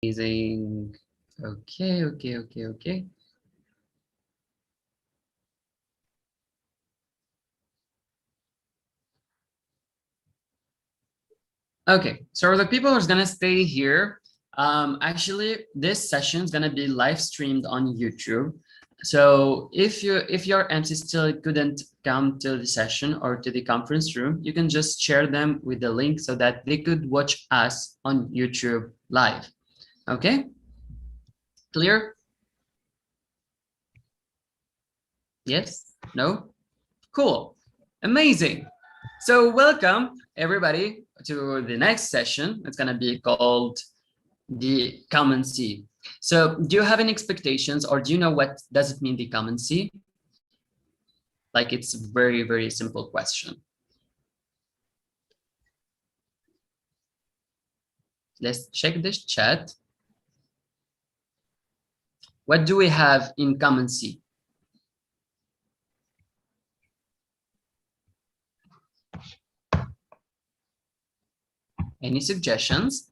Amazing. Okay. Okay, so the people who's gonna stay here, actually, this session is gonna be live streamed on YouTube. So if your MC still couldn't come to the session or to the conference room, you can just share them with the link so that they could watch us on YouTube live. Okay, clear? Yes? No? Cool. Amazing. So welcome everybody to the next session. It's going to be called the common C. So do you have any expectations, or do you know what does it mean, the common C? Like, it's a very, very simple question. Let's check this chat. What do we have in common C? Any suggestions?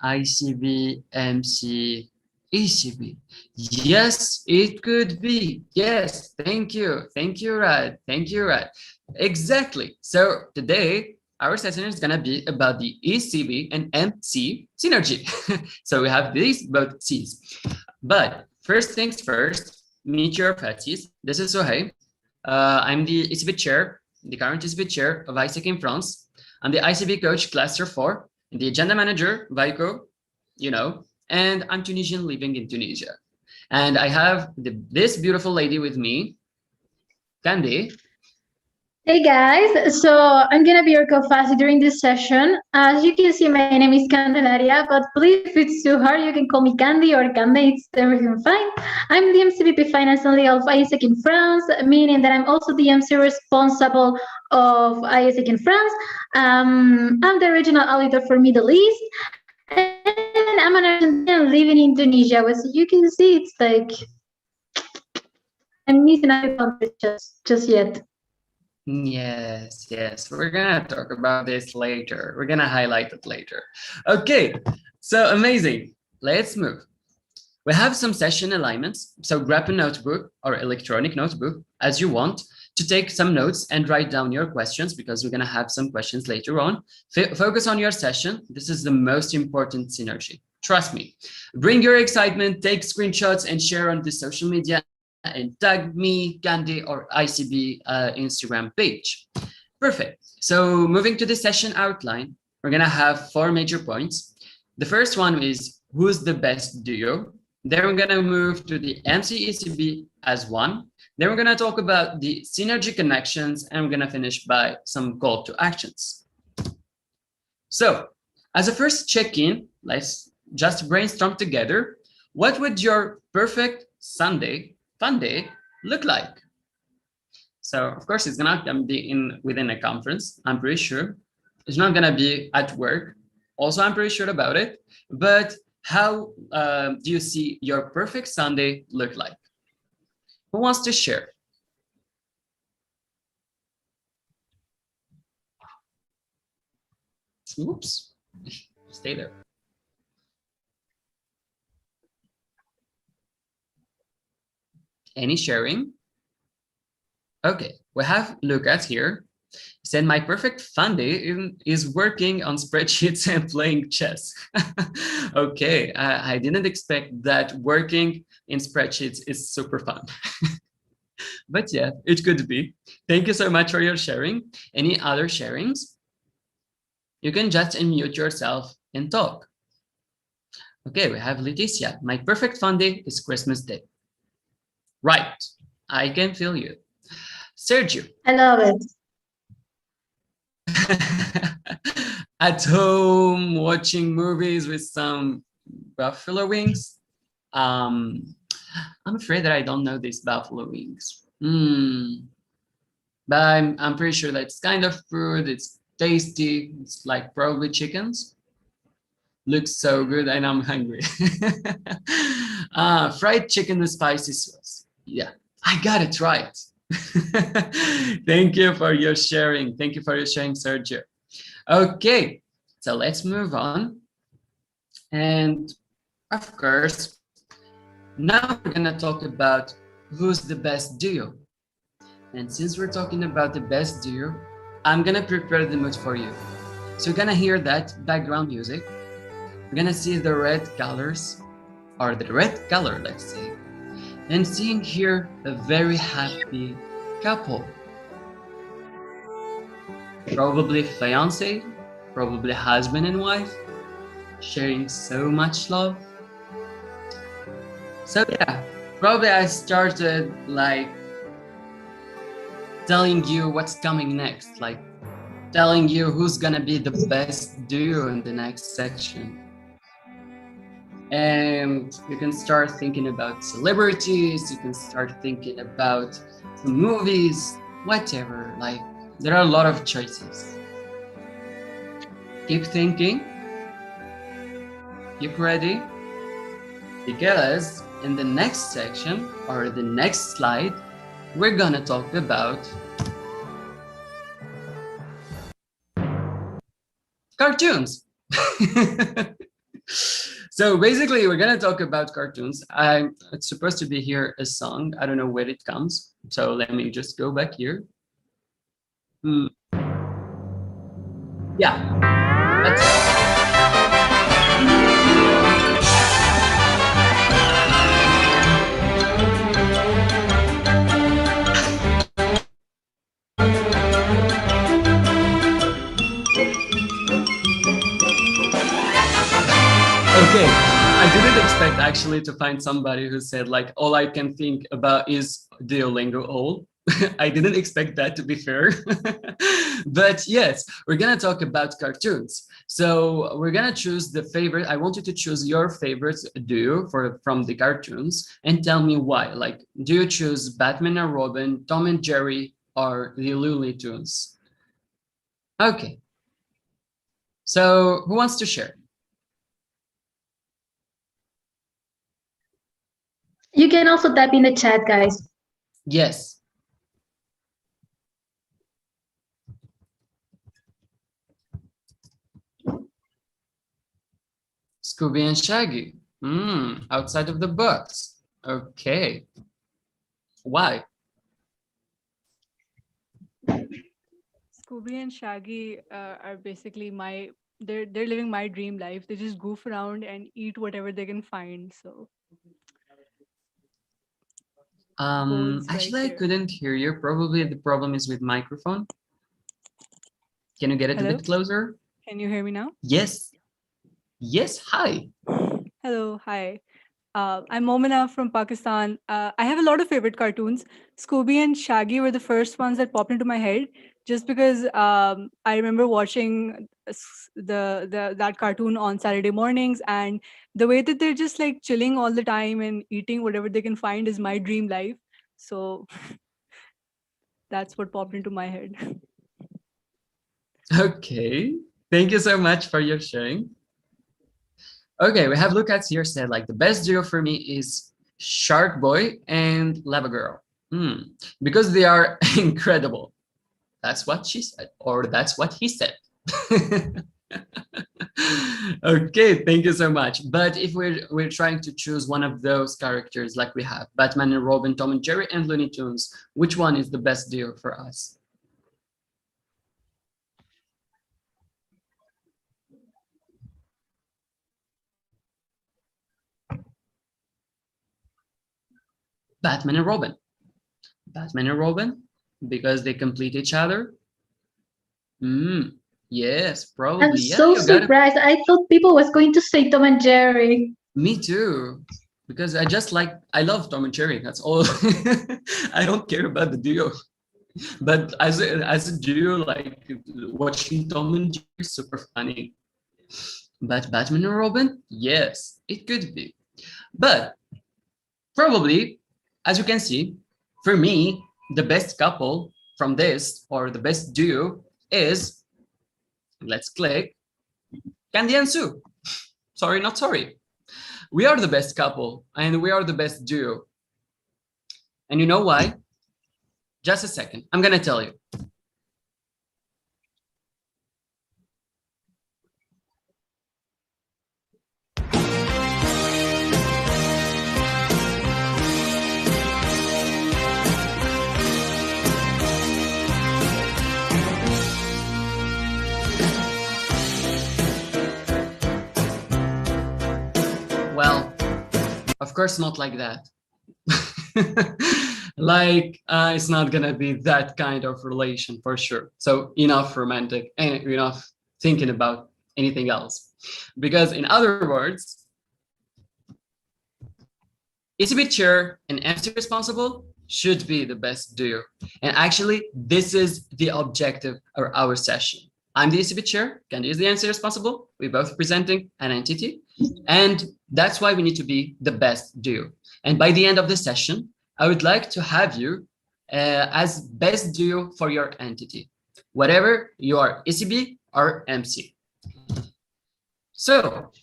ICB, MC, ECB. Yes, it could be. Yes, thank you. Thank you, Rad. Thank you, Rad. Exactly. So today, our session is going to be about the ECB and MC synergy. So we have these both C's. But first things first, meet your fatties. This is Sohail. I'm the ECB chair, the current ECB chair of ICB in France. I'm the ICB coach cluster 4, the agenda manager, VICO, you know, and I'm Tunisian living in Tunisia. And I have this beautiful lady with me, Candy. Hey guys, so I'm gonna be your co-facilitator during this session. As you can see, my name is Candelaria, but please, if it's too hard, you can call me Candy or Cande, it's everything fine. I'm the MCVP Finance and Legal of ISEC in France, meaning that I'm also the MC responsible of ISEC in France. I'm the regional auditor for Middle East, and I'm an Argentinian living in Tunisia. As you can see, it's like I'm missing other countries just yet. Yes, we're gonna talk about this later. We're gonna highlight it later. Okay, so amazing. Let's move. We have some session alignments, so grab a notebook or electronic notebook as you want to take some notes and write down your questions, because we're gonna have some questions later on. Focus on your session. This is the most important synergy. Trust me. Bring your excitement, take screenshots and share on the social media, and tag me, Candy, or ICB Instagram page. Perfect. So moving to the session outline, we're gonna have 4 major points. The first one is, who's the best duo? Then we're gonna move to the MC-ECB as one. Then we're gonna talk about the synergy connections, and we're gonna finish by some call to actions. So as a first check-in, let's just brainstorm together. What would your perfect Sunday fun day look like? So of course it's not gonna be within a conference, I'm pretty sure. It's not gonna be at work, also I'm pretty sure about it. But how do you see your perfect Sunday look like? Who wants to share? Oops, stay there. Any sharing? Okay, we have Lucas here. He said, my perfect fun day is working on spreadsheets and playing chess. Okay, I didn't expect that working in spreadsheets is super fun. But yeah, it could be. Thank you so much for your sharing. Any other sharings? You can just unmute yourself and talk. Okay, we have Leticia. My perfect fun day is Christmas Day. Right, I can feel you. Sergio. I love it. At home, watching movies with some buffalo wings. I'm afraid that I don't know these buffalo wings. But I'm pretty sure that it's kind of food. It's tasty. It's like probably chickens. Looks so good, and I'm hungry. Fried chicken with spicy sauce. Yeah, I gotta try it. Thank you for your sharing. Thank you for your sharing, Sergio. Okay, so let's move on. And of course, now we're gonna talk about who's the best duo. And since we're talking about the best duo, I'm gonna prepare the mood for you. So you're gonna hear that background music. We're gonna see the red colors, or the red color, let's say, and seeing here a very happy couple. Probably fiance, probably husband and wife, sharing so much love. So yeah, probably I started like telling you what's coming next, like telling you who's gonna be the best duo in the next section. And you can start thinking about celebrities, you can start thinking about some movies, whatever, like there are a lot of choices. Keep thinking, keep ready, because in the next section or the next slide, we're gonna talk about cartoons. So basically, we're gonna talk about cartoons. It's supposed to be here a song. I don't know where it comes. So let me just go back here. Yeah, that's it. Okay, I didn't expect actually to find somebody who said like, all I can think about is Duolingo all. I didn't expect that, to be fair. But yes, we're gonna talk about cartoons. So we're gonna choose the favorite. I want you to choose your favorite duo from the cartoons and tell me why. Like, do you choose Batman and Robin, Tom and Jerry, or the Looney Tunes? Okay. So who wants to share? You can also type in the chat, guys. Yes. Scooby and Shaggy. Outside of the box. Okay. Why? Scooby and Shaggy are basically they're living my dream life. They just goof around and eat whatever they can find. So goals right Actually, I there. couldn't hear you. Probably the problem is with microphone. Can you get it Hello? a bit closer? Can you hear me now? Yes. Yes, hi. Hello, hi. I'm Momina from Pakistan. I have a lot of favorite cartoons. Scooby and Shaggy were the first ones that popped into my head, just because I remember watching that cartoon on Saturday mornings, and the way that they're just like chilling all the time and eating whatever they can find is my dream life. So that's what popped into my head. Okay. Thank you so much for your sharing. Okay, we have Lucas here said like the best duo for me is Shark Boy and Lava Girl. Because they are incredible. That's what she said, or that's what he said. Okay, thank you so much. But if we're trying to choose one of those characters, like we have Batman and Robin, Tom and Jerry, and Looney Tunes, which one is the best duo for us? Batman and Robin. Batman and Robin, because they complete each other. Yes, probably. I'm Yeah, so you got it. surprised. I thought people was going to say Tom and Jerry. Me too, because I love Tom and Jerry. That's all. I don't care about the duo, but as a duo, like watching Tom and Jerry is super funny. But Batman and Robin, yes, it could be. But probably, as you can see, for me, the best couple from this, or the best duo, is, let's click, Candy and Sue. Sorry, not sorry. We are the best couple, and we are the best duo. And you know why? Just a second. I'm going to tell you. Well, of course, not like that. Like, it's not gonna be that kind of relation for sure. So enough romantic and enough thinking about anything else. Because in other words, ECB chair and MC responsible should be the best duo. And actually, this is the objective of our session. I'm the ECB chair, Candy is the MC responsible. We're both presenting an entity. And that's why we need to be the best duo. And by the end of the session, I would like to have you as best duo for your entity, whatever you are, ECB or MC. So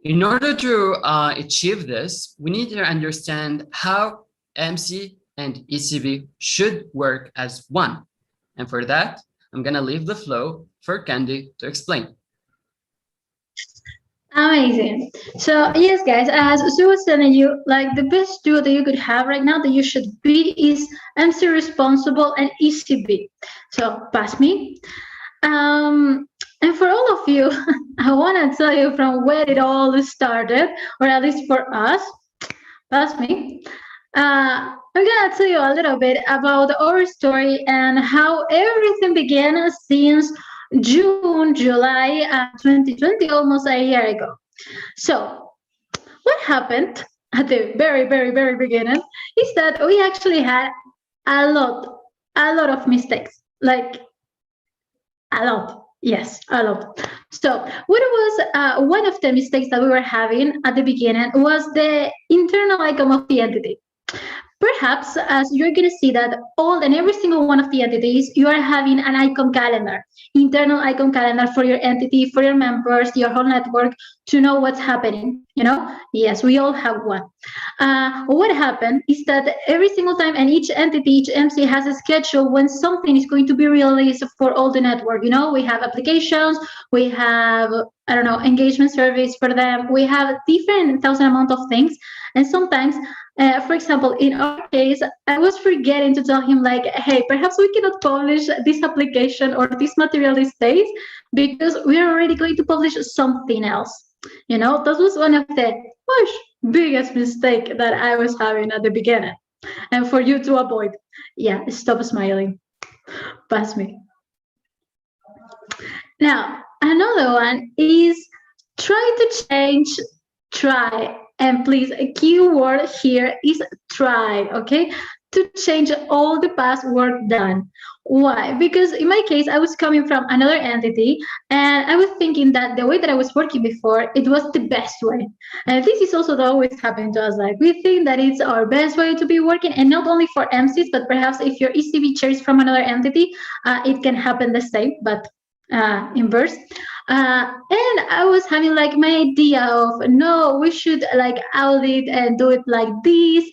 in order to achieve this, we need to understand how MC and ECB should work as one. And for that, I'm going to leave the flow for Candy to explain. Amazing. So yes, guys, as Sue was telling you, like the best duo that you could have right now that you should be is MC responsible and ECB. So pass me. And for all of you, I want to tell you from where it all started, or at least for us. Pass me. I'm gonna tell you a little bit about our story and how everything began since June, July 2020, almost a year ago. So what happened at the very, very, very beginning is that we actually had a lot of mistakes, like a lot. Yes, a lot. So what was one of the mistakes that we were having at the beginning was the internal icon of the entity. Perhaps as you're going to see that all and every single one of the entities, you are having an icon calendar, internal icon calendar for your entity, for your members, your whole network, to know what's happening. Yes, we all have one. What happened is that every single time and each entity, each MC has a schedule when something is going to be released for all the network. We have applications, we have, I don't know, engagement surveys for them. We have different thousand amount of things. And sometimes, for example, in our case, I was forgetting to tell him like, hey, perhaps we cannot publish this application or this material these days because we're already going to publish something else. That was one of the biggest mistake that I was having at the beginning. And for you to avoid, yeah, stop smiling. Pass me. Now, another one is try to change, try. And please, a key word here is try, okay? To change all the past work done. Why? Because in my case, I was coming from another entity and I was thinking that the way that I was working before, it was the best way. And this is also always happening to us. Like we think that it's our best way to be working, and not only for MCs, but perhaps if your ECB chair is from another entity, it can happen the same, but inverse. And I was having like my idea of no, we should like audit and do it like this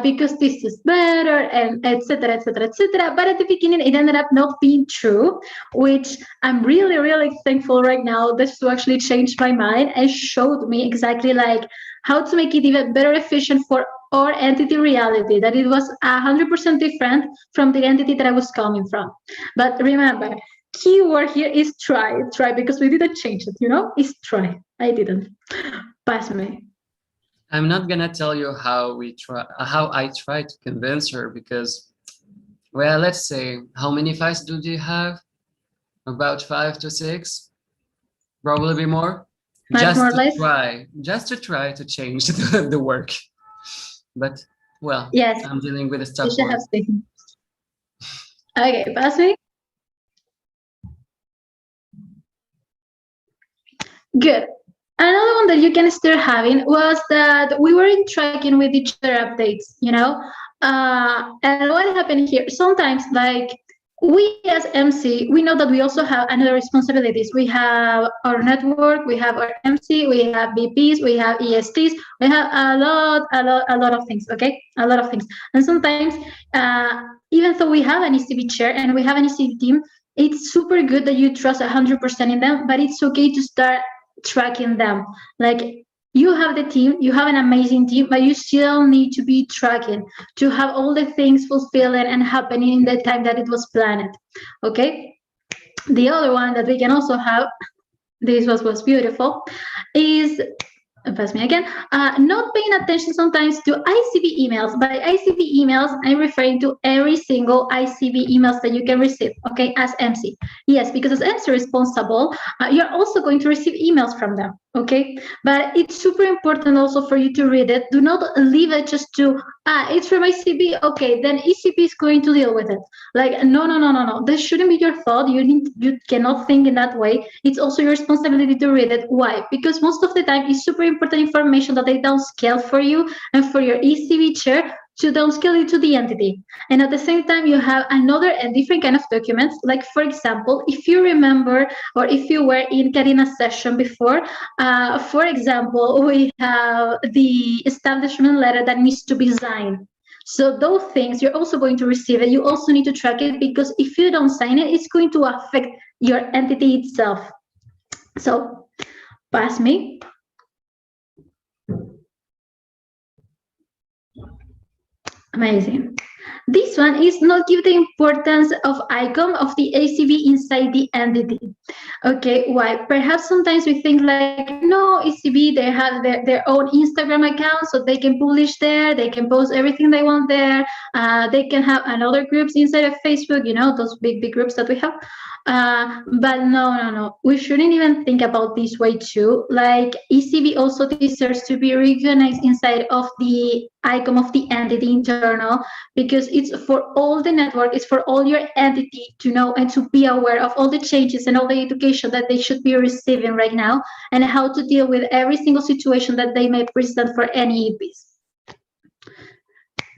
because this is better, and etc., etc., etc. But at the beginning, it ended up not being true, which I'm really, really thankful right now. This to actually changed my mind and showed me exactly like how to make it even better efficient for our entity reality, that it was 100% different from the entity that I was coming from. But remember, key word here is try, because we didn't change it, it's try. I didn't. Pass me. I'm not gonna tell you how I try to convince her because, well, let's say, how many fights do you have? About 5 to 6, probably more. Just to try to change the work. But well, yes, I'm dealing with a stuff. Okay, pass me. Good. Another one that you can start having was that we weren't tracking with each other updates, and what happened here? Sometimes, like, we as MC, we know that we also have another responsibilities. We have our network, we have our MC, we have VPs, we have ESTs, we have a lot of things, okay? A lot of things. And sometimes, even though we have an ECB chair and we have an ECB team, it's super good that you trust 100% in them, but it's okay to start tracking them. Like, you have the team, you have an amazing team, but you still need to be tracking to have all the things fulfilling and happening in the time that it was planned. Okay. The other one that we can also have, this was beautiful, is pass me again, not paying attention sometimes to ICB emails. By ICB emails, I'm referring to every single ICB emails that you can receive, okay, as MC. Yes, because as MC responsible, you're also going to receive emails from them, okay? But it's super important also for you to read it. Do not leave it just to, it's from ICB, okay, then ECB is going to deal with it. Like, no. This shouldn't be your thought. You cannot think in that way. It's also your responsibility to read it. Why? Because most of the time it's super important information that they downscale for you and for your ECB chair to downscale it to the entity. And at the same time, you have another and different kind of documents. Like, for example, if you remember, or if you were in Karina's session before, for example, we have the establishment letter that needs to be signed. So those things, you're also going to receive it. You also need to track it, because if you don't sign it, it's going to affect your entity itself. So pass me. Amazing. This one is not give the importance of icon of the ACB inside the entity. Okay, why? Perhaps sometimes we think like, no, ECB, they have their own Instagram account, so they can publish there, they can post everything they want there, they can have another groups inside of Facebook, you know, those big groups that we have. But no, we shouldn't even think about this way too. Like, ECB also deserves to be recognized inside of the icon of the entity internal, because it's for all the network, it's for all your entity to know and to be aware of all the changes and all the education that they should be receiving right now, and how to deal with every single situation that they may present for any EPs.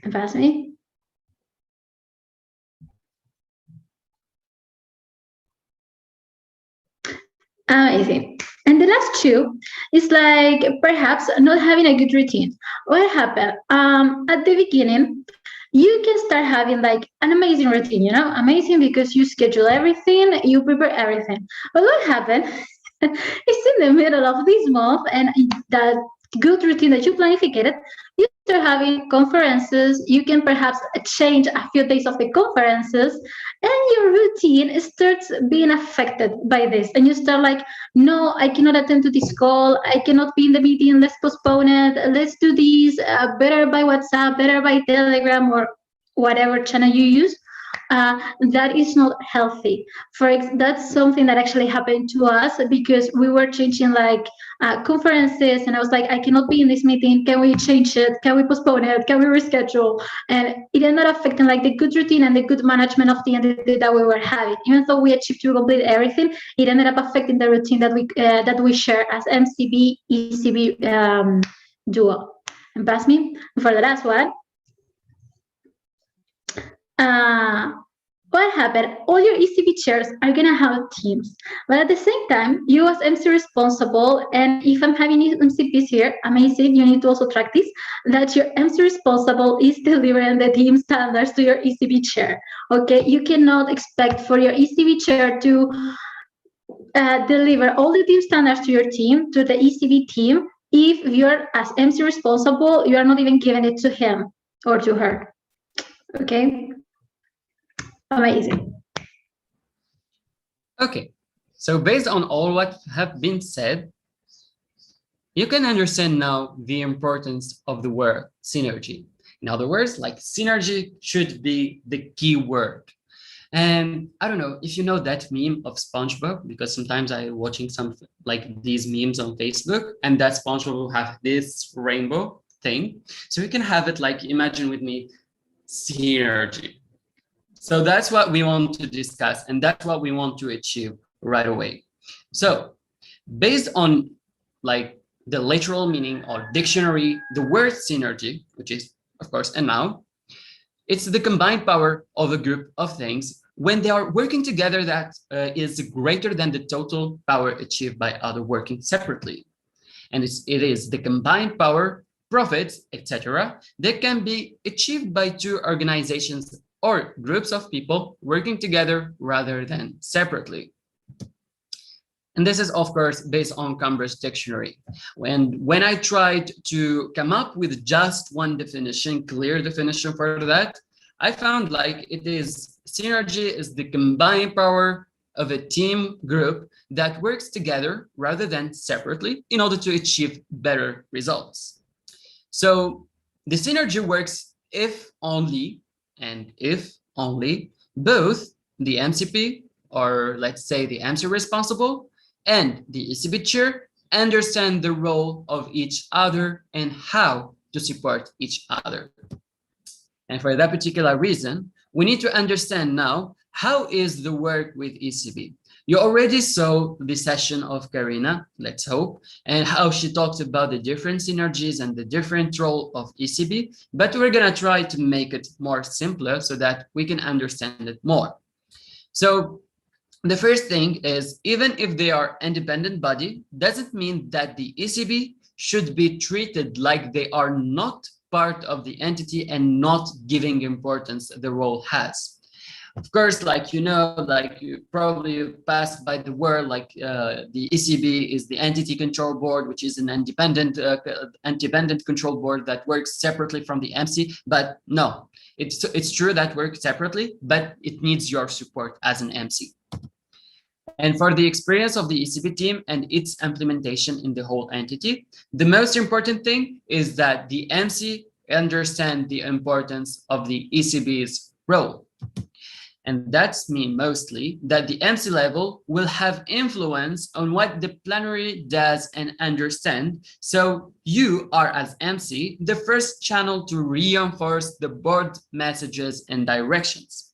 And pass me. Amazing. And the last two is like perhaps not having a good routine. What happened? At the beginning, you can start having like an amazing routine, you know, amazing because you schedule everything, you prepare everything. But what happened? It's in the middle of this month, and that good routine that you planified, you start having conferences. You can perhaps change a few days of the conferences, and your routine starts being affected by this. And you start like, no, I cannot attend to this call. I cannot be in the meeting. Let's postpone it. Let's do this better by WhatsApp, better by Telegram, or whatever channel you use. That is not healthy. That's something that actually happened to us, because we were changing like conferences, and I was like, I cannot be in this meeting. Can we change it? Can we postpone it? Can we reschedule? And it ended up affecting like the good routine and the good management of the entity that we were having. Even though we achieved to complete everything, it ended up affecting the routine that we share as MCB ECB duo. And pass me for the last one. What happened? All your ECB chairs are gonna have teams, but at the same time, you as MC responsible, and if I'm having MCPs here, amazing, you need to also track this, that your MC responsible is delivering the team standards to your ECB chair. Okay, you cannot expect for your ECB chair to deliver all the team standards to your team, to the ECB team, if you're as MC responsible, you are not even giving it to him or to her. Okay. Amazing. Okay, so based on all what have been said, you can understand now the importance of the word synergy. In other words, like synergy should be the key word. And I don't know if you know that meme of SpongeBob, because sometimes I'm watching some like these memes on Facebook, and that SpongeBob will have this rainbow thing. So we can have it like, imagine with me, synergy. So that's what we want to discuss, and that's what we want to achieve right away. So based on like the literal meaning or dictionary, the word synergy, which is of course a noun, it's the combined power of a group of things when they are working together, that is greater than the total power achieved by other working separately. And it is the combined power, profits, etc., that can be achieved by two organizations or groups of people working together rather than separately. And this is, of course, based on Cambridge Dictionary. When I tried to come up with just one definition, clear definition for that, I found like it is synergy is the combined power of a team group that works together rather than separately in order to achieve better results. So the synergy works if only both the MCP, or let's say the MC responsible, and the ECB chair understand the role of each other and how to support each other. And for that particular reason, we need to understand now how is the work with ECB. You already saw the session of Karina, let's hope, and how she talked about the different synergies and the different role of ECB, but we're gonna try to make it more simpler so that we can understand it more. So the first thing is, even if they are independent body, doesn't mean that the ECB should be treated like they are not part of the entity and not giving importance the role has. Of course, like, you know, like you probably passed by the word, like the ECB is the entity control board, which is an independent control board that works separately from the MC. But no, it's true that works separately, but it needs your support as an MC. And for the experience of the ECB team and its implementation in the whole entity, the most important thing is that the MC understand the importance of the ECB's role. And that's mean mostly that the MC level will have influence on what the plenary does and understand. So you are, as MC, the first channel to reinforce the board messages and directions.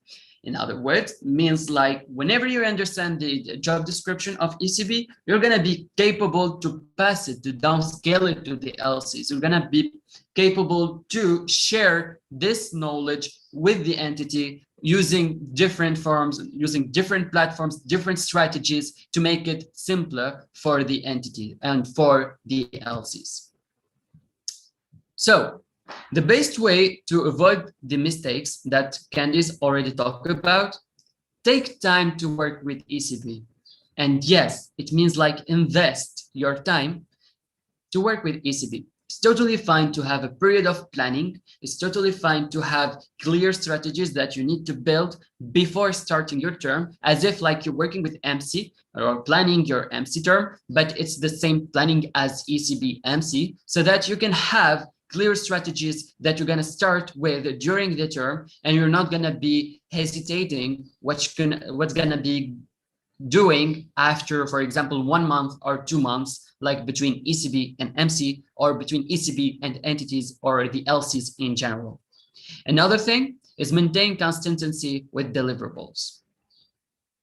In other words, means like whenever you understand the job description of ECB, you're going to be capable to pass it, to downscale it to the LCs. You're going to be capable to share this knowledge with the entity using different forms, using different platforms, different strategies to make it simpler for the entity and for the LCs. So the best way to avoid the mistakes that Candice already talked about, take time to work with ECB. And yes, it means like invest your time to work with ECB. It's totally fine to have a period of planning. It's totally fine to have clear strategies that you need to build before starting your term, as if like you're working with MC or planning your MC term, but it's the same planning as ECB MC, so that you can have clear strategies that you're going to start with during the term, and you're not going to be hesitating what's going to be doing after, for example, 1 month or 2 months, like between ECB and MC, or between ECB and entities or the LCs in general. Another thing is maintain consistency with deliverables.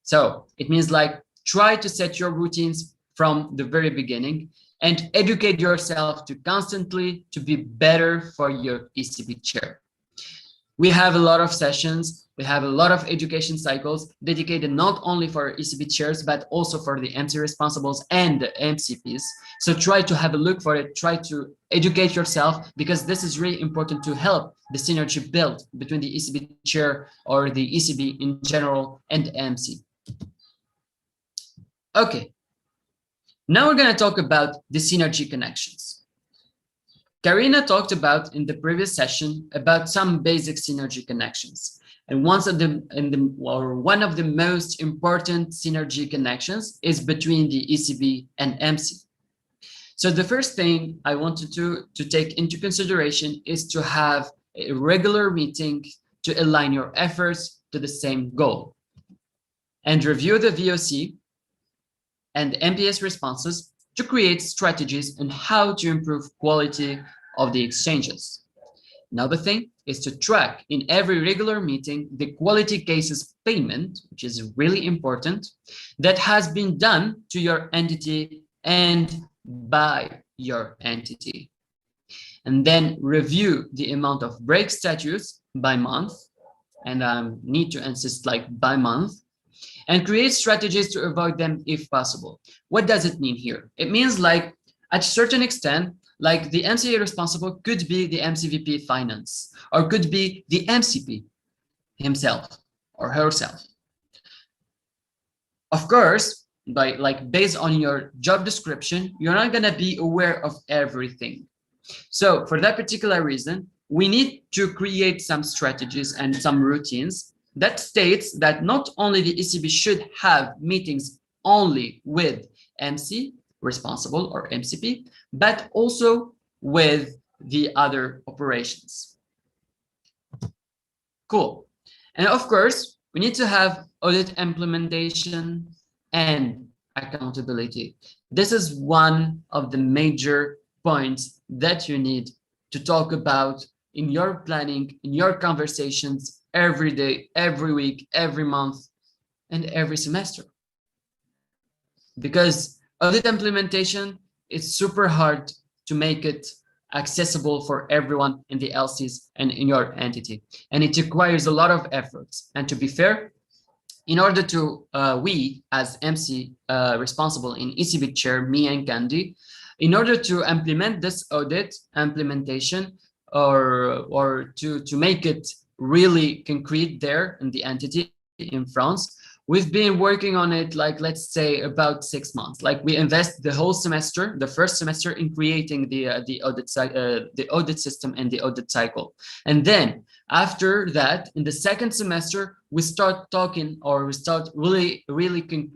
So it means like try to set your routines from the very beginning and educate yourself to constantly to be better for your ECB chair. We have a lot of sessions, we have a lot of education cycles dedicated not only for ECB chairs, but also for the MC responsibles and the MCPs. So try to have a look for it, try to educate yourself, because this is really important to help the synergy build between the ECB chair or the ECB in general and MC. Okay. Now we're going to talk about the synergy connections. Karina talked about in the previous session about some basic synergy connections. And one of the most important synergy connections is between the ECB and MC. So the first thing I wanted to take into consideration is to have a regular meeting to align your efforts to the same goal and review the VOC and MPS responses to create strategies on how to improve quality of the exchanges. Another thing is to track in every regular meeting the quality cases payment, which is really important, that has been done to your entity and by your entity. And then review the amount of break statutes by month and need to insist like by month, and create strategies to avoid them if possible. What does it mean here? It means like at a certain extent, like the MCA responsible could be the MCVP finance, or could be the MCP himself or herself. Of course, based on your job description, you're not gonna be aware of everything. So for that particular reason, we need to create some strategies and some routines that states that not only the ECB should have meetings only with MC responsible or MCP, but also with the other operations. Cool. And of course, we need to have audit implementation and accountability. This is one of the major points that you need to talk about in your planning, in your conversations every day, every week, every month, and every semester. Because audit implementation is super hard to make it accessible for everyone in the LCs and in your entity. And it requires a lot of efforts. And to be fair, in order to, we as MC responsible in ECB chair, me and Candy, in order to implement this audit implementation or to make it really concrete there in the entity in France, we've been working on it like, let's say about 6 months. Like we invest the whole semester, the first semester, in creating the audit system and the audit cycle. And then after that, in the second semester, we start talking, or we start really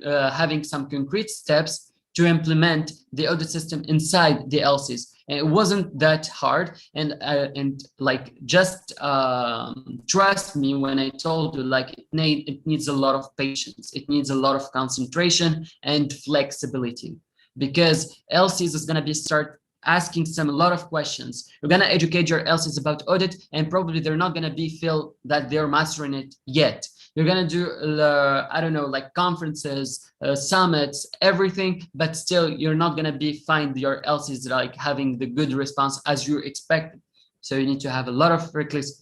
having some concrete steps to implement the audit system inside the LCs. And it wasn't that hard. And like, just trust me when I told you, like, it needs a lot of patience. It needs a lot of concentration and flexibility, because LCs is going to start asking a lot of questions. You're going to educate your LCs about audit, and probably they're not going to feel that they're mastering it yet. You're going to do, I don't know, like conferences, summits, everything, but still you're not going to find your LCs like having the good response as you expected. So you need to have a lot of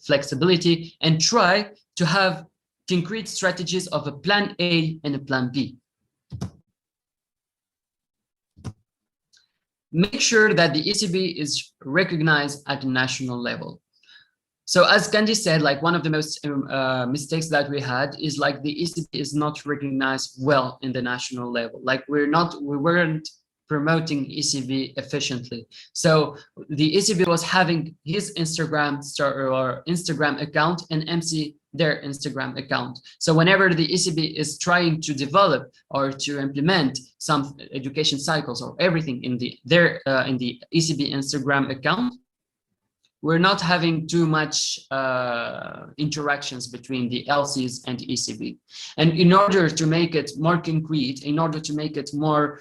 flexibility and try to have concrete strategies of a plan A and a plan B. Make sure that the ECB is recognized at the national level. So as Candy said, like one of the most mistakes that we had is like the ECB is not recognized well in the national level. Like we weren't promoting ECB efficiently. So the ECB was having his Instagram account and MC their Instagram account. So whenever the ECB is trying to develop or to implement some education cycles or everything in the ECB Instagram account, we're not having too much interactions between the LCs and ECB. And in order to make it more concrete, in order to make it more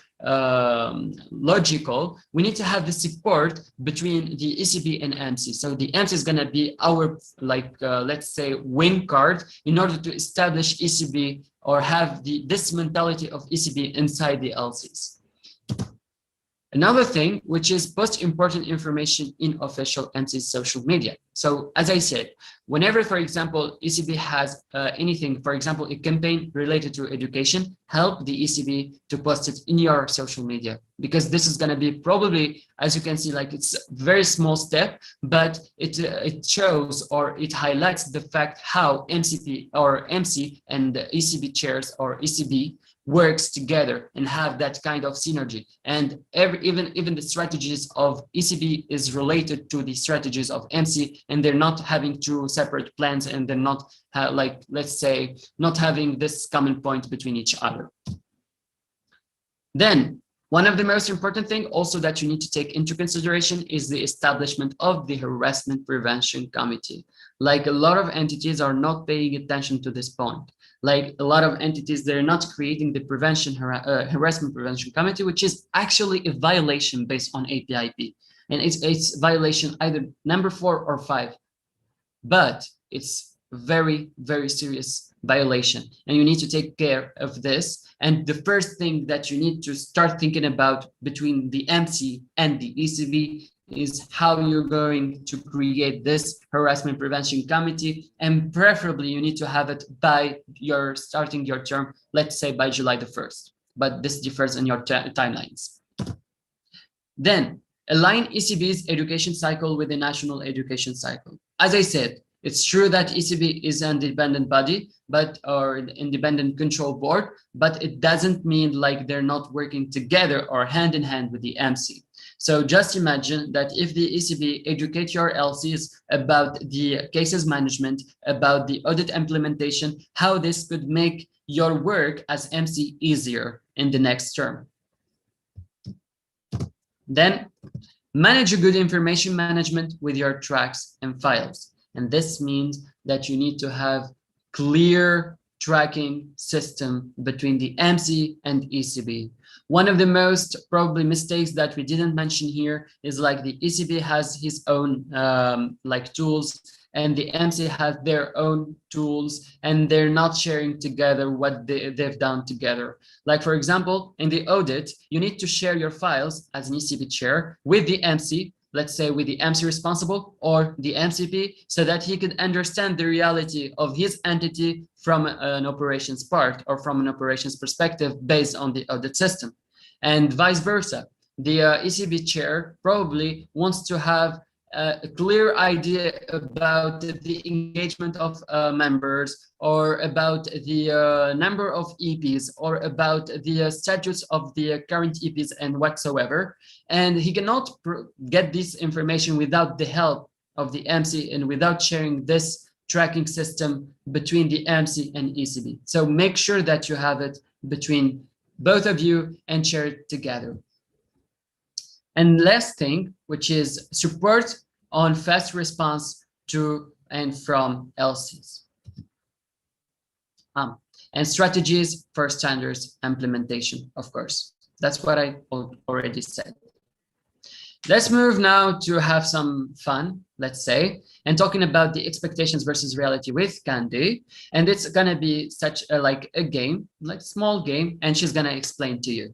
logical, we need to have the support between the ECB and MC. So the MC is going to be our, let's say, win card in order to establish ECB or have this mentality of ECB inside the LCs. Another thing, which is post important information in official MC's social media. So as I said, whenever, for example, ECB has anything, for example, a campaign related to education, help the ECB to post it in your social media, because this is going to be probably, as you can see, like it's a very small step, but it shows or it highlights the fact how MCP or MC and the ECB chairs or ECB works together and have that kind of synergy. And even the strategies of ECB is related to the strategies of MC, and they're not having two separate plans, and they're not let's say, not having this common point between each other. Then one of the most important thing also that you need to take into consideration is the establishment of the harassment prevention committee. Like a lot of entities are not paying attention to this point. Like a lot of entities, they're not creating the harassment prevention committee, which is actually a violation based on APIP. And it's violation either number 4 or 5, but it's very, very serious violation. And you need to take care of this. And the first thing that you need to start thinking about between the MC and the ECB is how you're going to create this harassment prevention committee, and preferably you need to have it by your starting your term, let's say by July the 1st, but this differs in your timelines. Then align ECB's education cycle with the national education cycle. As I said, it's true that ECB is an independent body, or independent control board, but it doesn't mean like they're not working together or hand in hand with the MC. So just imagine that if the ECB educate your LCs about the cases management, about the audit implementation, how this could make your work as MC easier in the next term. Then manage a good information management with your tracks and files. And this means that you need to have clear tracking system between the MC and ECB. One of the most probably mistakes that we didn't mention here is like the ECB has his own like tools, and the MC has their own tools, and they're not sharing together what they've done together. Like, for example, in the audit, you need to share your files as an ECB chair with the MC, let's say with the MC responsible or the MCP, so that he could understand the reality of his entity from an operations part or from an operations perspective based on the audit system. And vice versa. The ECB chair probably wants to have a clear idea about the engagement of members, or about the number of EPs, or about the status of the current EPs and whatsoever. And he cannot get this information without the help of the MC and without sharing this tracking system between the MC and ECB. So make sure that you have it between both of you and share it together. And last thing, which is support on fast response to and from LCs. And strategies for standards implementation, of course. That's what I already said. Let's move now to have some fun, let's say, and talking about the expectations versus reality with Candy. And it's gonna be such like a game, like small game, and she's gonna explain to you.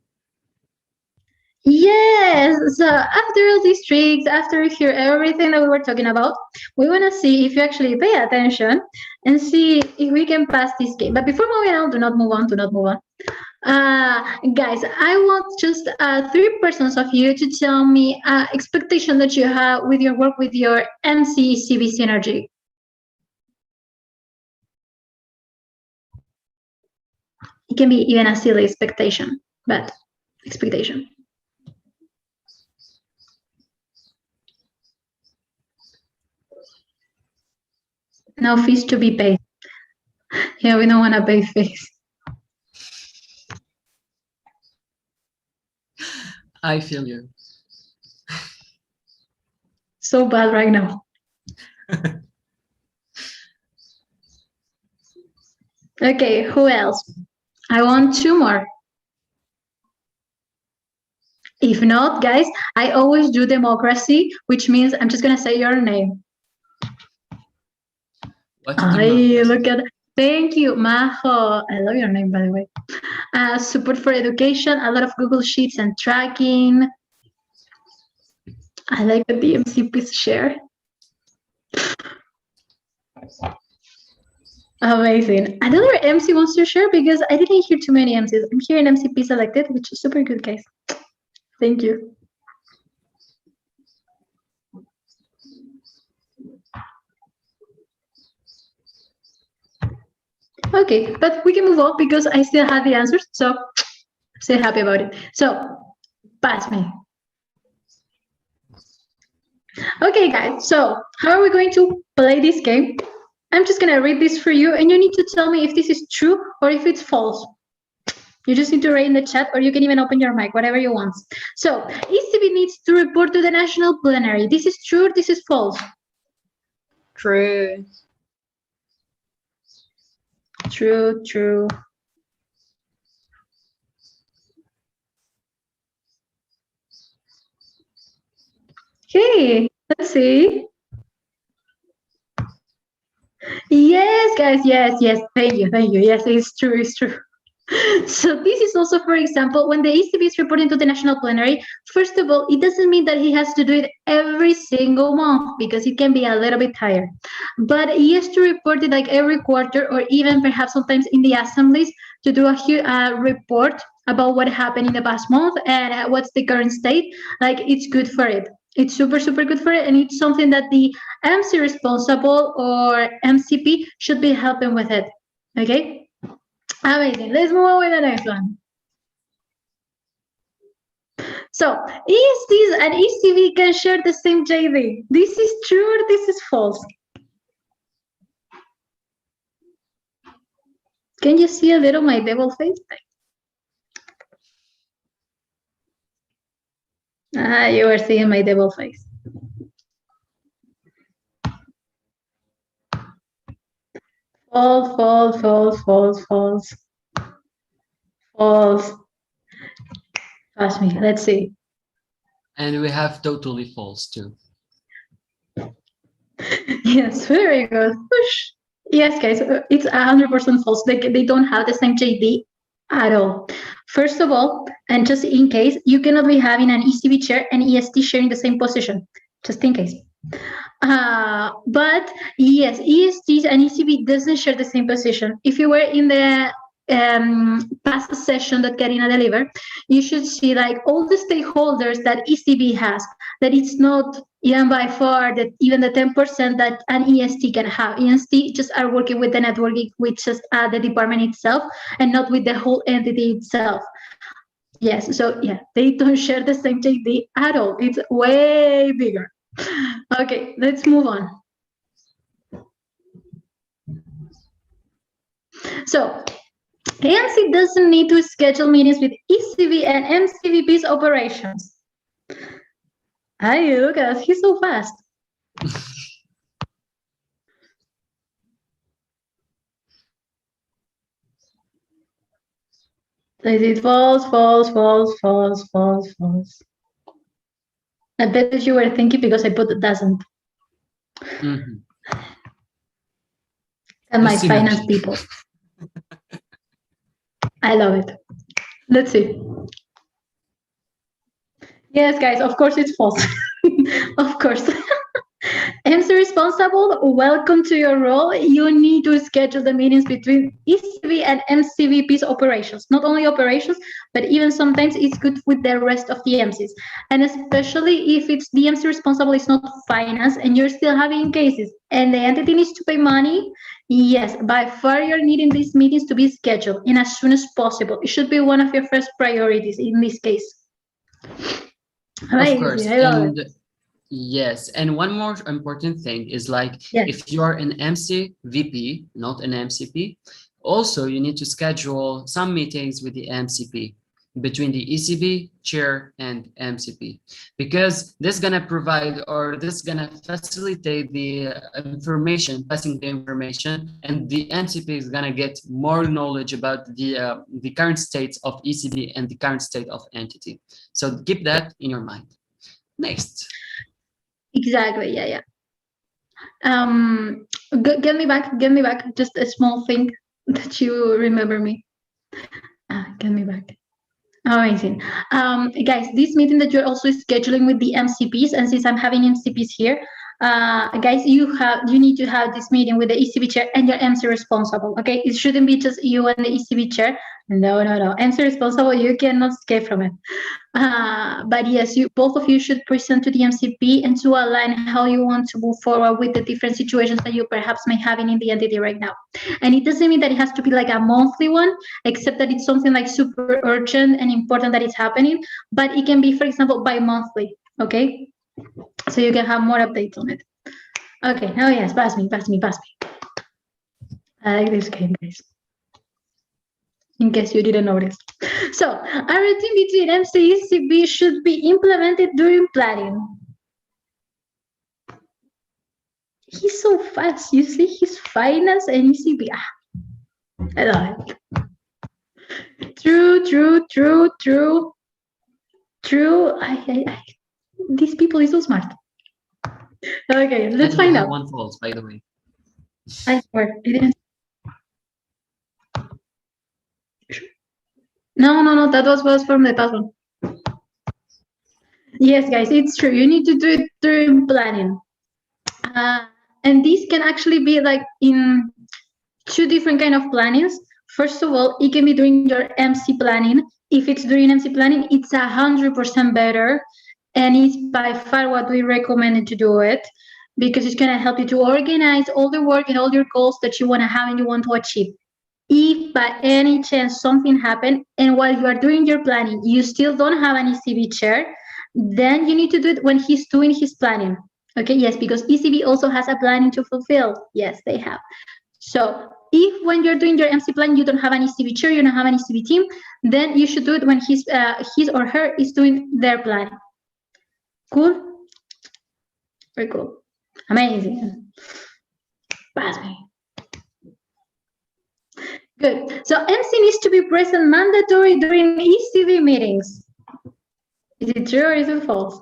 Yes, so after all these tricks, after you hear everything that we were talking about, we want to see if you actually pay attention and see if we can pass this game. But before moving on, do not move on. Guys, I want just 3 persons of you to tell me expectation that you have with your work with your MC-ECB synergy. It can be even a silly expectation, but expectation. No fees to be paid. Yeah, we don't want to pay fees. I feel you. So bad right now. Okay, who else? I want 2 more. If not, guys, I always do democracy, which means I'm just going to say your name. Look at, thank you, Majo. I love your name, by the way. Support for education, a lot of Google Sheets and tracking. I like the DMC piece share. Amazing. Another MC wants to share because I didn't hear too many MCs. I'm hearing MCP selected, which is super good, guys. Thank you. Okay, but we can move on because I still have the answers, so I'm still happy about it. So, pass me. Okay, guys, so how are we going to play this game? I'm just going to read this for you, and you need to tell me if this is true or if it's false. You just need to write in the chat, or you can even open your mic, whatever you want. So, ECB needs to report to the national plenary. This is true or this is false? True. True, true. Okay, let's see. Yes, guys, yes. Thank you. Yes, it's true, it's true. So this is also, for example, when the ECB is reporting to the national plenary, first of all, it doesn't mean that he has to do it every single month because it can be a little bit tired. But he has to report it like every quarter or even perhaps sometimes in the assemblies to do a report about what happened in the past month and what's the current state. Like it's good for it. It's super, super good for it. And it's something that the MC responsible or MCP should be helping with it. Okay? Amazing. Let's move on with the next one. So, ESTs and ECB can share the same JD. This is true or this is false? Can you see a little my devil face? You are seeing my devil face. False, false, false, false, false. False. Ask me. Let's see. And we have totally false too. Yes, very good. Whoosh. Yes, guys, it's 100% false. They don't have the same JD at all. First of all, and just in case, you cannot be having an ECB chair and EST sharing the same position, just in case. But yes, ESTs and ECB doesn't share the same position. If you were in the past session that Karina delivered, you should see like all the stakeholders that ECB has, that it's not even by far that even the 10% that an EST can have. EST just are working with the networking, with just the department itself and not with the whole entity itself. Yes, so yeah, they don't share the same JD at all. It's way bigger. Okay, let's move on. So, ANC doesn't need to schedule meetings with ECB and MCVP's operations. Hi, Lucas, he's so fast. Is it false, false, false, false, false, false? I bet that you were thinking because I put doesn't. Mm-hmm. And my finance people. I love it. Let's see. Yes, guys, of course it's false. Of course. MC responsible, welcome to your role. You need to schedule the meetings between ECB and MCVP's operations. Not only operations, but even sometimes it's good with the rest of the MCs. And especially if it's the MC responsible is not finance and you're still having cases and the entity needs to pay money, yes, by far you're needing these meetings to be scheduled and as soon as possible. It should be one of your first priorities in this case. Of course. And yes, and one more important thing is like if you're an MC VP, not an MCP, also you need to schedule some meetings with the MCP between the ECB chair and MCP, because this is gonna provide or this is gonna facilitate the information, passing the information, and the MCP is gonna get more knowledge about the current state of ECB and the current state of entity. So keep that in your mind. Next. Exactly. Yeah. Get me back. Just a small thing that you remember me. Get me back. Amazing. Guys, this meeting that you're also scheduling with the MCPs, and since I'm having MCPs here, guys, you need to have this meeting with the ECB chair and your MC responsible. Okay, it shouldn't be just you and the ECB chair. No. MC responsible, you cannot escape from it. But yes, both of you should present to the MCP and to align how you want to move forward with the different situations that you perhaps may have in the entity right now. And it doesn't mean that it has to be like a monthly one, except that it's something like super urgent and important that it's happening. But it can be, for example, bi-monthly. Okay, so you can have more updates on it. Okay, now yes, pass me. I like this game, guys. In case you didn't notice. So, a routine between MC-ECB should be implemented during planning. He's so fast. You see, he's finance and ECB. I love it. True. These people are so smart. Okay, let's find out. One false, by the way. I swear, it didn't. No, that was from the past one. Yes, guys, it's true. You need to do it during planning. And this can actually be like in two different kind of plannings. First of all, it can be during your MC planning. If it's during MC planning, it's 100% better. And it's by far what we recommend to do it, because it's going to help you to organize all the work and all your goals that you want to have and you want to achieve. If by any chance something happened and while you are doing your planning, you still don't have an ECB chair, then you need to do it when he's doing his planning. Okay, yes, because ECB also has a planning to fulfill. Yes, they have. So if when you're doing your MC plan, you don't have an ECB chair, you don't have an ECB team, then you should do it when his or her is doing their planning. Cool? Very cool. Amazing. Pass me. Good. So MC needs to be present mandatory during ECB meetings. Is it true or is it false?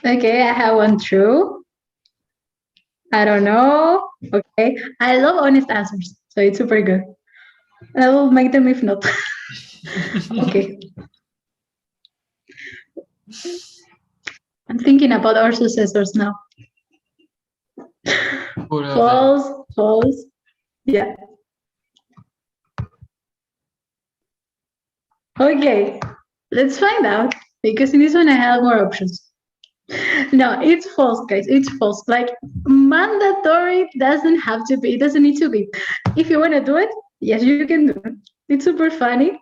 Okay, I have one true. I don't know. Okay. I love honest answers, so it's super good. I will make them if not. Okay. I'm thinking about our successors now. False. Yeah. Okay, let's find out, because in this one I have more options. No, it's false, guys. It's false. Like, mandatory doesn't have to be. It doesn't need to be. If you want to do it, yes, you can do it. It's super funny.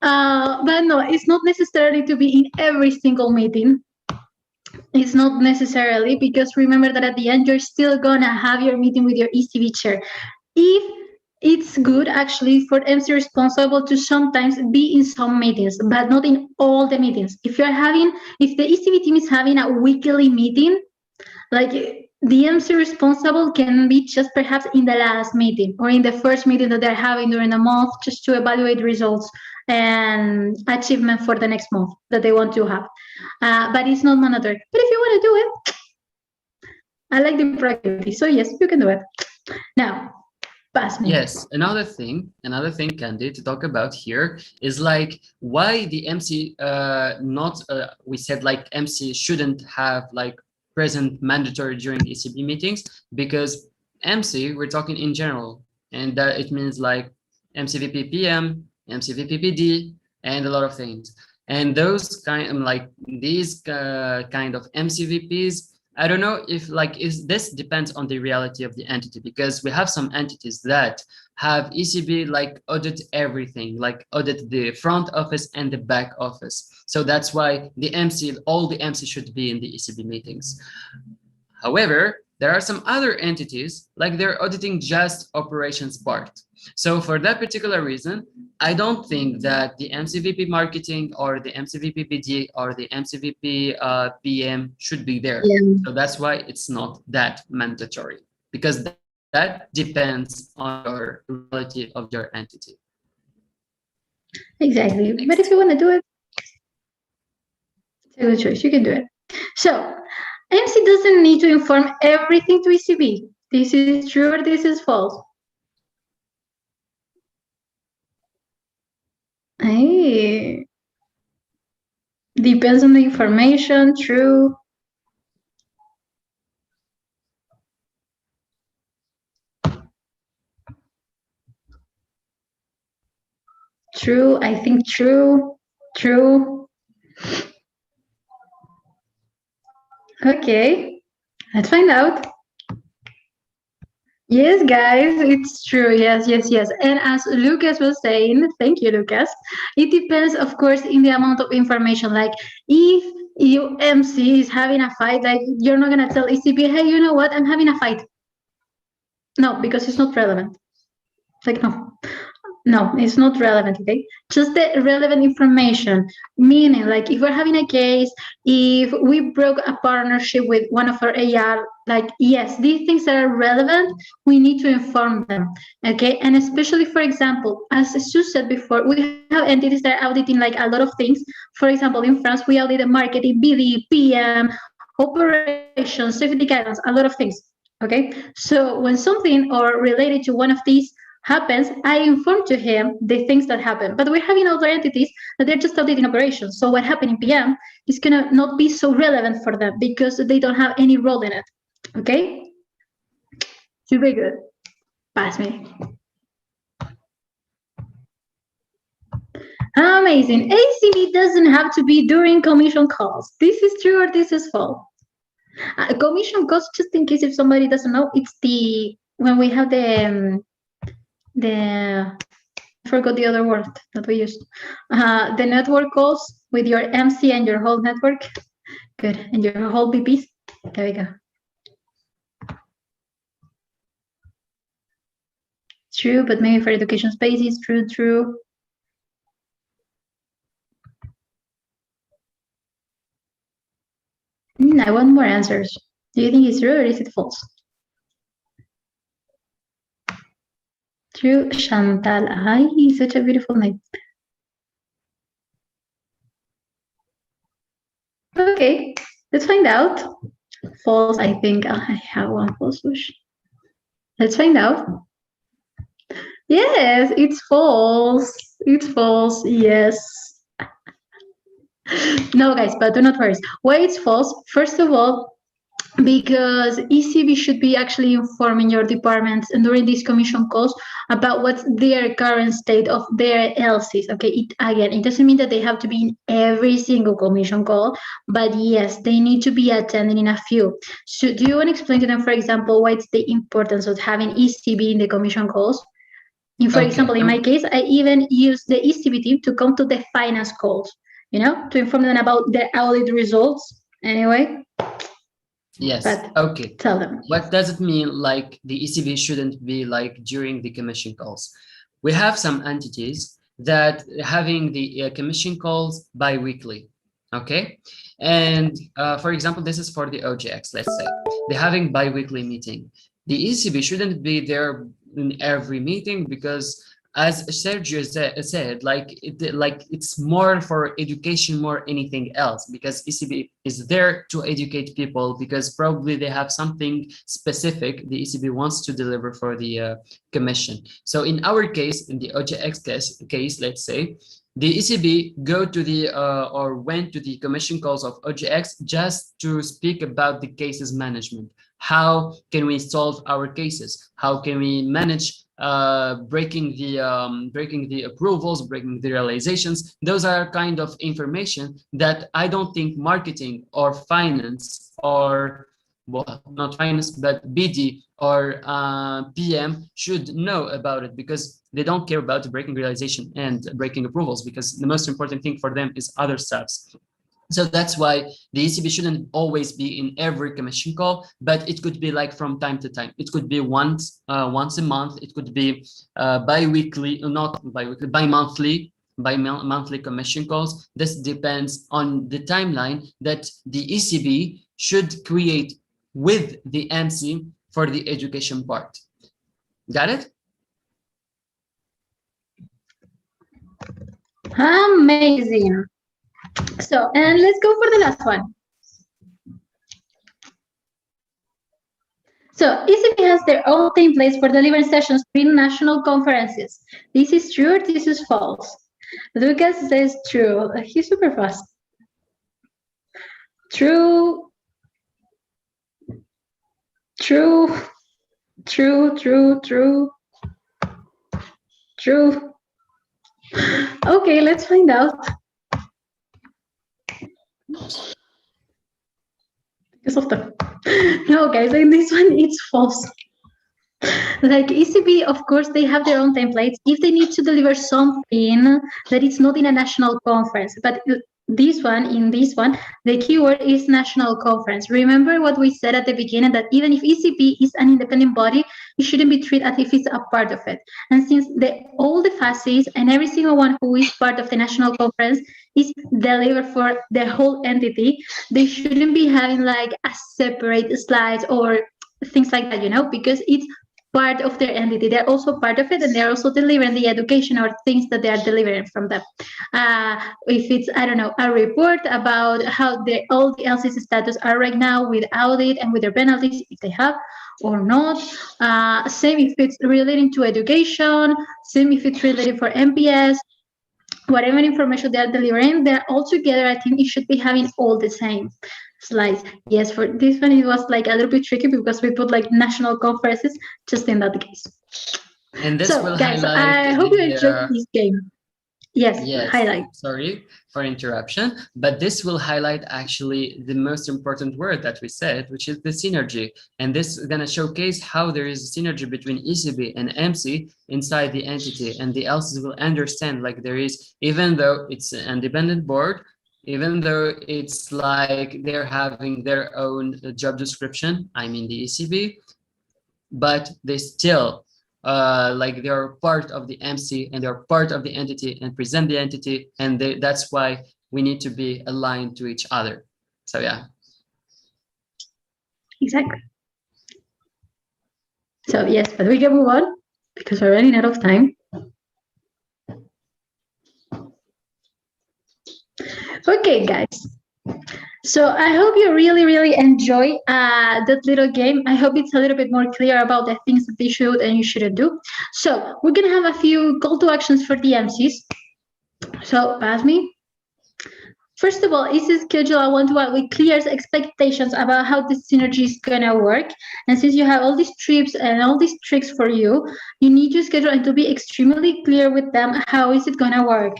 But no, it's not necessarily to be in every single meeting. It's not necessarily, because remember that at the end, you're still going to have your meeting with your ECB chair. If it's good actually for MC responsible to sometimes be in some meetings, but not in all the meetings. If the ECB team is having a weekly meeting, like the MC responsible can be just perhaps in the last meeting or in the first meeting that they're having during the month, just to evaluate results and achievement for the next month that they want to have. But it's not mandatory. But if you want to do it, I like the practice. So yes, you can do it. Now, pass me. Yes, another thing, Candy, to talk about here is like why the MC we said like MC shouldn't have like present mandatory during ECB meetings, because MC, we're talking in general, and that it means like MCVP PM, MCVP PD, and a lot of things. And those kind of MCVPs, I don't know if this depends on the reality of the entity, because we have some entities that have ECB like audit everything, like audit the front office and the back office. So that's why all the MC should be in the ECB meetings. However, there are some other entities like they're auditing just operations part. So for that particular reason, I don't think that the MCVP marketing or the MCVP BD or the MCVP PM should be there. Yeah. So that's why it's not that mandatory, because that depends on your reality of your entity. Exactly. Next. But if you want to do it, it's a good choice. You can do it. So MC doesn't need to inform everything to ECB. This is true or this is false? Hey, depends on the information. True. True. I think true. True. Okay, let's find out. Yes, guys, it's true. Yes. And as Lucas was saying, thank you, Lucas. It depends, of course, in the amount of information. Like if you MC is having a fight, like you're not gonna tell ECB, hey, you know what? I'm having a fight. No, because it's not relevant. Like no, it's not relevant, okay? Just the relevant information, meaning like if we're having a case, if we broke a partnership with one of our AR, like, yes, these things that are relevant, we need to inform them, okay? And especially, for example, as Sue said before, we have entities that are auditing like a lot of things. For example, in France, we audit marketing, BD, PM, operations, safety guidance, a lot of things. Okay, so when something or related to one of these happens, I inform to him the things that happen. But we're having other entities that they're just updating operations. So what happened in PM is gonna not be so relevant for them because they don't have any role in it. Okay, super good. Pass me. Amazing. ACB doesn't have to be during commission calls. This is true or this is false. Commission calls, just in case if somebody doesn't know, it's the when we have the I forgot the other word that we used. The network calls with your MC and your whole network. Good, and your whole VPs. There we go. True, but maybe for education spaces, true. I want more answers. Do you think it's true or is it false? True, Chantal. Ay, such a beautiful name. Okay, let's find out. False, I think. I have one false wish. Let's find out. Yes, it's false. It's false. Yes. No, guys, but do not worry. Why it's false? First of all, because ECB should be actually informing your departments and during these commission calls about what's their current state of their LCs. Okay, it doesn't mean that they have to be in every single commission call, but yes, they need to be attending in a few. So do you want to explain to them, for example, why it's the importance of having ECB in the commission calls? And for example, in my case, I even use the ECB team to come to the finance calls, to inform them about the audit results. Anyway. Yes. But okay. Tell them. What does it mean like the ECB shouldn't be like during the commission calls? We have some entities that having the commission calls bi-weekly. Okay. And for example, this is for the OGX, let's say. They're having bi-weekly meeting. The ECB shouldn't be there in every meeting because as Sergio said, it's more for education more anything else, because ECB is there to educate people because probably they have something specific the ECB wants to deliver for the commission. So in our case, in the OGX case, let's say, the ECB go to the or went to the commission calls of OGX just to speak about the cases management. How can we solve our cases? How can we manage breaking the approvals, breaking the realizations? Those are kind of information that I don't think marketing or finance or, well, not finance, but BD or PM should know about it, because they don't care about breaking realization and breaking approvals, because the most important thing for them is other stuffs. So that's why the ECB shouldn't always be in every commission call, but it could be like from time to time. It could be once a month. It could be bi-weekly, not bi-weekly, bi-monthly commission calls. This depends on the timeline that the ECB should create with the MC for the education part. Got it? Amazing. So, and let's go for the last one. So, ECB has their own templates for delivering sessions during national conferences. This is true or this is false? Lucas says true. He's super fast. True. True. True, true, true. True. Okay, let's find out. Because of the no, guys, in this one it's false. Like ECB, of course, they have their own templates if they need to deliver something that it's not in a national conference. But in this one, the keyword is national conference. Remember what we said at the beginning, that even if ECB is an independent body, it shouldn't be treated as if it's a part of it. And since all the FACEs and every single one who is part of the national conference is delivered for the whole entity, they shouldn't be having like a separate slides or things like that, because it's part of their entity. They're also part of it, and they're also delivering the education or things that they are delivering from them. If it's, I don't know, a report about how all the LC's status are right now with audit and with their penalties, if they have or not. Same if it's relating to education, same if it's related for MPS, whatever information they are delivering, they're all together. I think it should be having all the same slides. Yes, for this one, it was like a little bit tricky because we put like national conferences just in that case. And this So, will guys, highlight I hope you enjoyed this game. Yes, highlight. Sorry for interruption, but this will highlight actually the most important word that we said, which is the synergy. And this is going to showcase how there is a synergy between ECB and MC inside the entity, and the LCs will understand like there is, even though it's an independent board, even though it's like they're having their own job description, I mean the ECB, but they still like they're part of the MC and they're part of the entity and present the entity, and that's why we need to be aligned to each other. So yeah. Exactly. So yes, but we can move on because we're running out of time. Okay, guys. So I hope you really enjoy that little game. I hope it's a little bit more clear about the things that they should and you shouldn't do. So we're gonna have a few call to actions for the MCs. So pass me. First of all, is the schedule I want to add with clear expectations about how this synergy is gonna work. And since you have all these trips and all these tricks for you, you need to schedule and to be extremely clear with them how is it gonna work.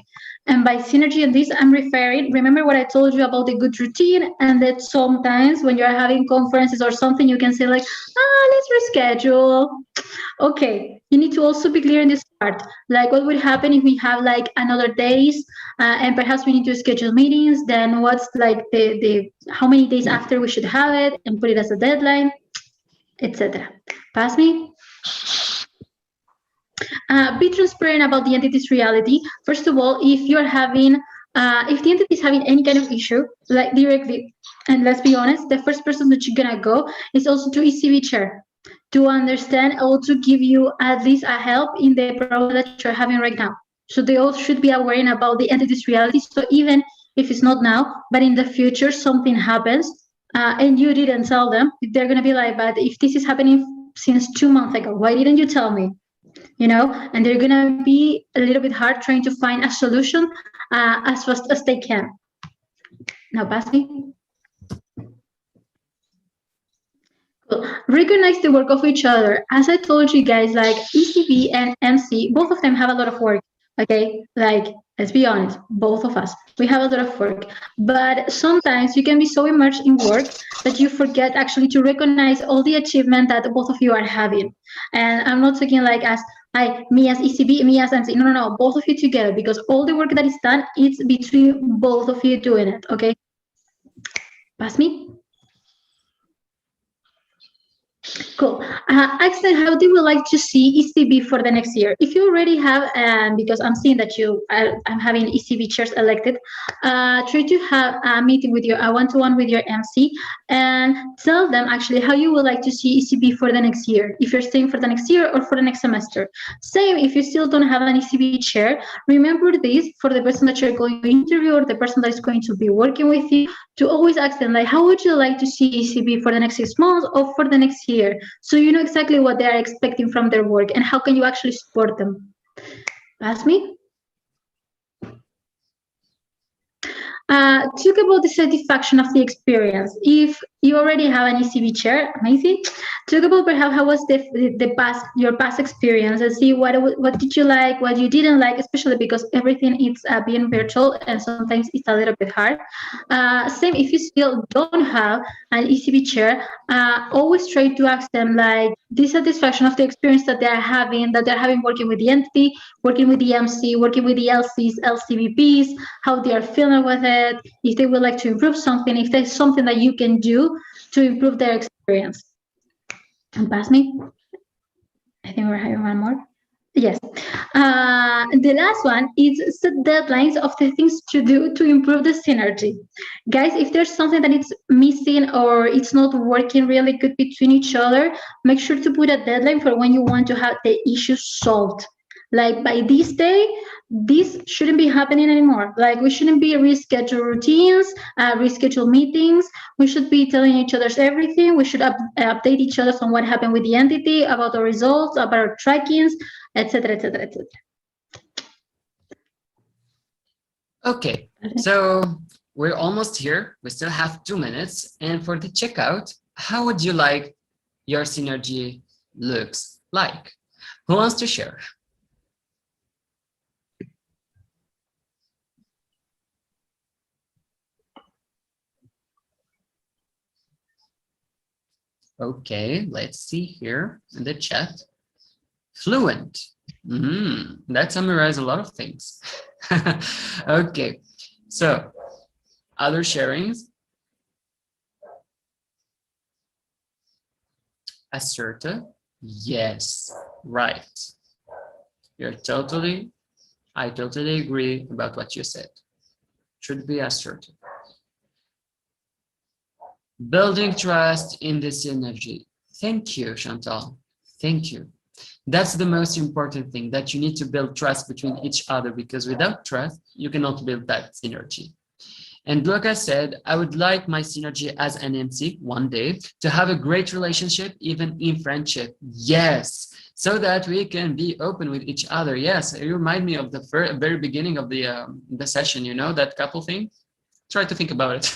And by synergy and this, I'm referring, remember what I told you about the good routine, and that sometimes when you're having conferences or something, you can say like, let's reschedule. Okay, you need to also be clear in this part. Like what would happen if we have like another days and perhaps we need to schedule meetings, then what's like the how many days after we should have it and put it as a deadline, etc. Pass me. Be transparent about the entity's reality. First of all, if you're having, if the entity is having any kind of issue, like directly, and let's be honest, the first person that you're gonna go is also to ECB chair to understand or to give you at least a help in the problem that you're having right now. So they all should be aware about the entity's reality. So even if it's not now, but in the future, something happens and you didn't tell them, they're gonna be like, but if this is happening since 2 months ago, why didn't you tell me? You know, and they're gonna be a little bit hard trying to find a solution as fast as they can. Now pass me. Cool. Recognize the work of each other. As I told you guys, like ECB and MC, both of them have a lot of work. Okay, like let's be honest, both of us, we have a lot of work, but sometimes you can be so immersed in work that you forget actually to recognize all the achievement that both of you are having. And I'm not talking like as me as ECB, me as MC. No, both of you together, because all the work that is done, it's between both of you doing it. Okay, pass me. Cool. Axel, how do you like to see ECB for the next year? If you already have, because I'm seeing that I'm having ECB chairs elected, try to have a meeting with a one-to-one with your MC and tell them actually how you would like to see ECB for the next year. If you're staying for the next year or for the next semester. Same, if you still don't have an ECB chair, remember this for the person that you're going to interview or the person that is going to be working with you, to always ask them like, how would you like to see ECB for the next 6 months or for the next year? So you know exactly what they are expecting from their work and how can you actually support them. Ask me. Talk about the satisfaction of the experience. If you already have an ECB chair, amazing. Talk about perhaps how was your past experience, and see what did you like, what you didn't like, especially because everything is being virtual and sometimes it's a little bit hard. Same if you still don't have an ECB chair, always try to ask them like the satisfaction of the experience that they're having working with the entity, working with the MC, working with the LCs, LCVPs, how they are feeling with it, if they would like to improve something, if there's something that you can do to improve their experience. And pass me. I think we're having one more. Yes. The last one is set deadlines of the things to do to improve the synergy. Guys, if there's something that it's missing or it's not working really good between each other, make sure to put a deadline for when you want to have the issue solved. Like by this day, this shouldn't be happening anymore. Like we shouldn't be reschedule routines, reschedule meetings. We should be telling each other everything. We should update each other on what happened with the entity, about the results, about our trackings, etc., etc., etc. Okay, so we're almost here. We still have 2 minutes. And for the checkout, how would you like your synergy looks like? Who wants to share? Okay, let's see here in the chat. Fluent. That summarizes a lot of things. Okay, so other sharings. Assertive. Yes, right. I totally agree about what you said. Should be assertive. Building trust in the synergy. Thank you, Chantal. Thank you. That's the most important thing, that you need to build trust between each other, because without trust, you cannot build that synergy. And Luca said, I would like my synergy as an MC one day to have a great relationship, even in friendship. Yes, so that we can be open with each other. Yes, you remind me of the very beginning of the session, you know, that couple thing. Try to think about it.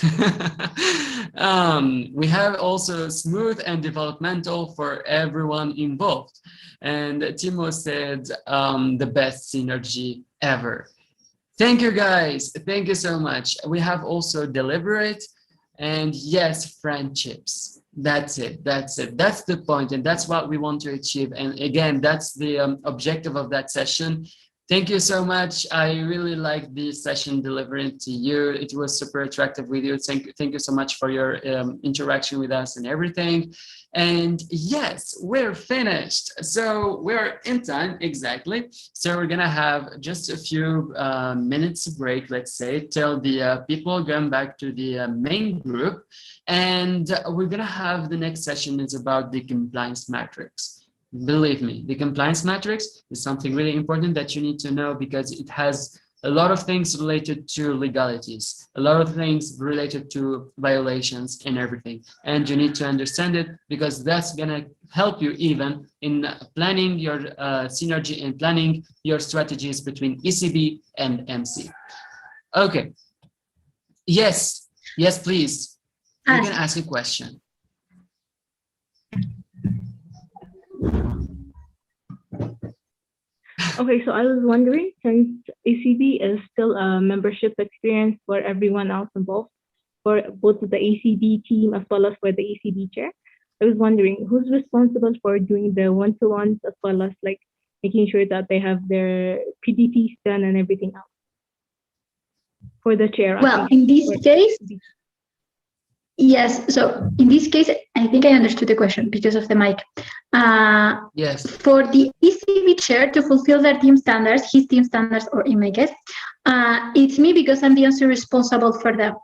We have also smooth and developmental for everyone involved. And Timo said the best synergy ever. Thank you, guys. Thank you so much. We have also deliberate and yes, friendships. That's it. That's it. That's the point. And that's what we want to achieve. And again, that's the objective of that session. Thank you so much. I really like this session delivering to you. It was super attractive with you. Thank you so much for your interaction with us and everything. And yes, we're finished. So we're in time, exactly. So we're gonna have just a few minutes break, let's say, till the people going back to the main group. And we're gonna have the next session is about the compliance matrix. Believe me, the compliance matrix is something really important that you need to know, because it has a lot of things related to legalities, a lot of things related to violations and everything. And you need to understand it, because that's going to help you even in planning your synergy and planning your strategies between ECB and MC. Okay. Yes, please. You can ask a question. Okay, so I was wondering, since ECB is still a membership experience for everyone else involved, for both the ECB team as well as for the ECB chair, I was wondering who's responsible for doing the one-to-ones as well as like making sure that they have their PDPs done and everything else for the chair. Well, in this case, yes. So in this case, I think I understood the question because of the mic. Yes. For the ECB chair to fulfill their team standards, his team standards, or in my case, it's me, because I'm the MC responsible for them.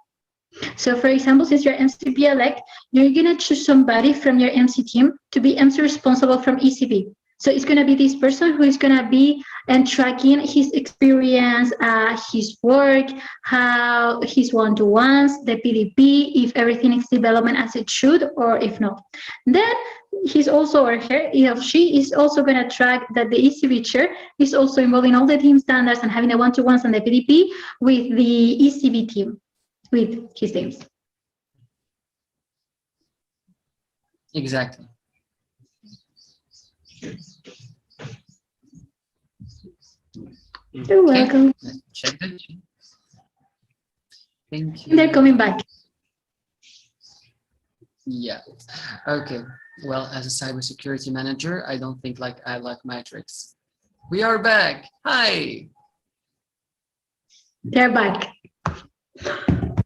So for example, since you're MCP elect, you're gonna choose somebody from your MC team to be MC responsible from ECB. So it's gonna be this person who is gonna be and tracking his experience, his work, how his one-to-ones, the PDP, if everything is development as it should, or if not. Then he's also, or her, if she is also gonna track that the ECB chair is also involved in all the team standards and having the one-to-ones and the PDP with the ECB team, with his teams. Exactly. You're welcome. Let's check that. Thank you. They're coming back. Yeah. Okay. Well, as a cybersecurity manager, I don't think I like Matrix. We are back. Hi. They're back.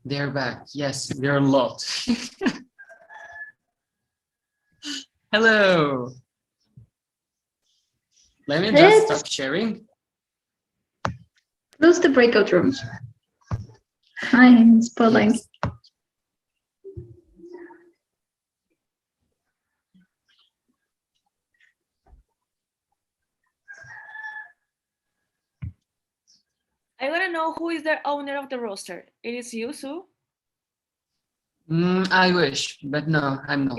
They're back. Yes, they're a lot. Hello. Let me just stop sharing. Close the breakout rooms. I'm spoiling. Yes. I want to know who is the owner of the roster. It is you, Sue? I wish, but no, I'm not.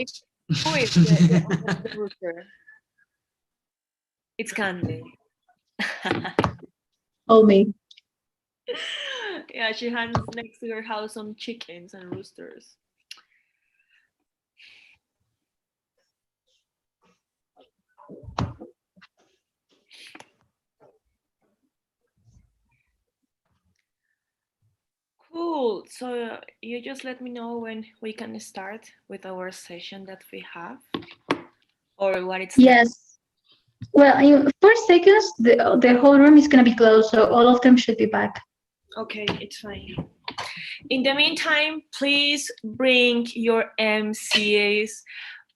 Who is the owner of the roster? It's Candy. Oh, me. Yeah, she has next to her house some chickens and roosters. Cool. So you just let me know when we can start with our session that we have, or what it's. Yes. Well, in 4 seconds, the whole room is going to be closed, so all of them should be back. Okay, it's fine. In the meantime, please bring your MCAs.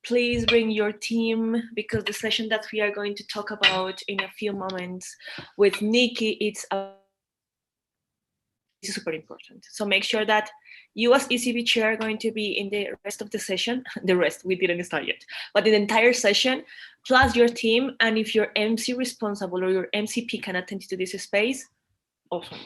Please bring your team, because the session that we are going to talk about in a few moments with Nikki, it's super important. So make sure that you as ECB chair are going to be in the rest of the session. The rest, we didn't start yet, but in the entire session, plus your team. And if your MC responsible or your MCP can attend to this space, awesome.